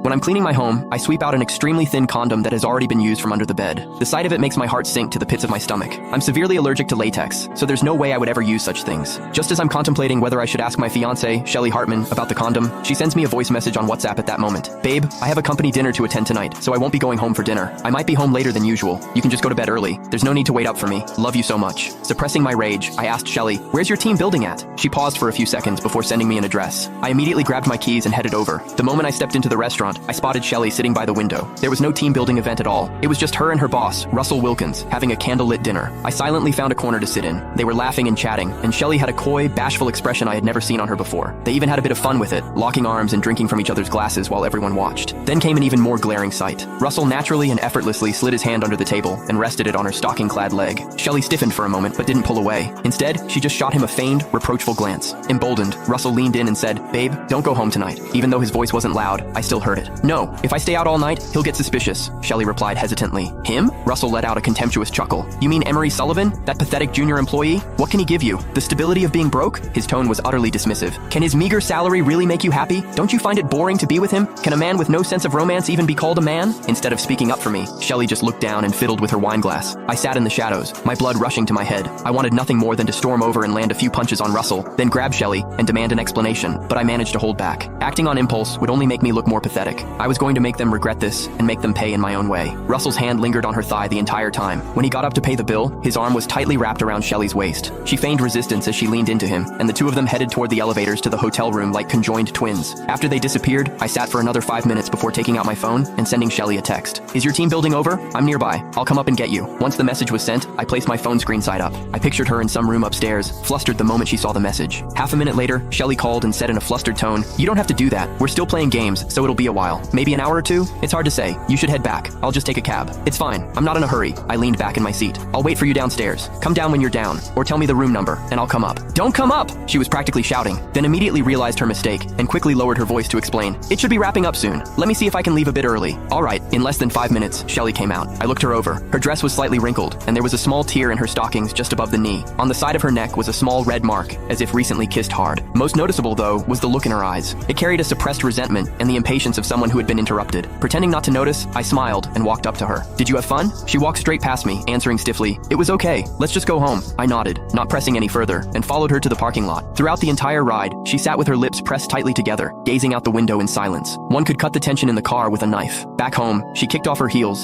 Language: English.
When I'm cleaning my home, I sweep out an extremely thin condom that has already been used from under the bed. The sight of it makes my heart sink to the pits of my stomach. I'm severely allergic to latex, so there's no way I would ever use such things. Just as I'm contemplating whether I should ask my fiancée, Shelly Hartman, about the condom, she sends me a voice message on WhatsApp at that moment. Babe, I have a company dinner to attend tonight, so I won't be going home for dinner. I might be home later than usual. You can just go to bed early. There's no need to wait up for me. Love you so much. Suppressing my rage, I asked Shelly, where's your team building at? She paused for a few seconds before sending me an address. I immediately grabbed my keys and headed over. The moment I stepped into the restaurant, I spotted Shelly sitting by the window. There was no team building event at all. It was just her and her boss, Russell Wilkins, having a candlelit dinner. I silently found a corner to sit in. They were laughing and chatting, and Shelly had a coy, bashful expression I had never seen on her before. They even had a bit of fun with it, locking arms and drinking from each other's glasses while everyone watched. Then came an even more glaring sight. Russell naturally and effortlessly slid his hand under the table and rested it on her stocking-clad leg. Shelly stiffened for a moment but didn't pull away. Instead, she just shot him a feigned, reproachful glance. Emboldened, Russell leaned in and said, "Babe, don't go home tonight." Even though his voice wasn't loud, I still heard it. "No, if I stay out all night, he'll get suspicious," Shelly replied hesitantly. "Him?" Russell let out a contemptuous chuckle. "You mean Emery Sullivan? That pathetic junior employee? What can he give you? The stability of being broke?" His tone was utterly dismissive. "Can his meager salary really make you happy? Don't you find it boring to be with him? Can a man with no sense of romance even be called a man?" Instead of speaking up for me, Shelly just looked down and fiddled with her wine glass. I sat in the shadows, my blood rushing to my head. I wanted nothing more than to storm over and land a few punches on Russell, then grab Shelly and demand an explanation, but I managed to hold back. Acting on impulse would only make me look more pathetic. I was going to make them regret this and make them pay in my own way. Russell's hand lingered on her thigh the entire time. When he got up to pay the bill, his arm was tightly wrapped around Shelly's waist. She feigned resistance as she leaned into him, and the two of them headed toward the elevators to the hotel room like conjoined twins. After they disappeared, I sat for another 5 minutes before taking out my phone and sending Shelly a text. "Is your team building over? I'm nearby. I'll come up and get you." Once the message was sent, I placed my phone screen side up. I pictured her in some room upstairs, flustered the moment she saw the message. Half a minute later, Shelly called and said in a flustered tone, "You don't have to do that. We're still playing games, so it'll be a while. Maybe an hour or two? It's hard to say. You should head back. I'll just take a cab." "It's fine. I'm not in a hurry." I leaned back in my seat. "I'll wait for you downstairs. Come down when you're down, or tell me the room number, and I'll come up." "Don't come up!" She was practically shouting, then immediately realized her mistake and quickly lowered her voice to explain, "It should be wrapping up soon. Let me see if I can leave a bit early." "All right." In less than 5 minutes, Shelly came out. I looked her over. Her dress was slightly wrinkled, and there was a small tear in her stockings just above the knee. On the side of her neck was a small red mark, as if recently kissed hard. Most noticeable, though, was the look in her eyes. It carried a suppressed resentment and the impatience of someone who had been interrupted. Pretending not to notice, I smiled and walked up to her. "Did you have fun?" She walked straight past me, answering stiffly, "It was okay. Let's just go home." I nodded, not pressing any further, and followed her to the parking lot. Throughout the entire ride, she sat with her lips pressed tightly together, gazing out the window in silence. One could cut the tension in the car with a knife. Back home, she kicked off her heels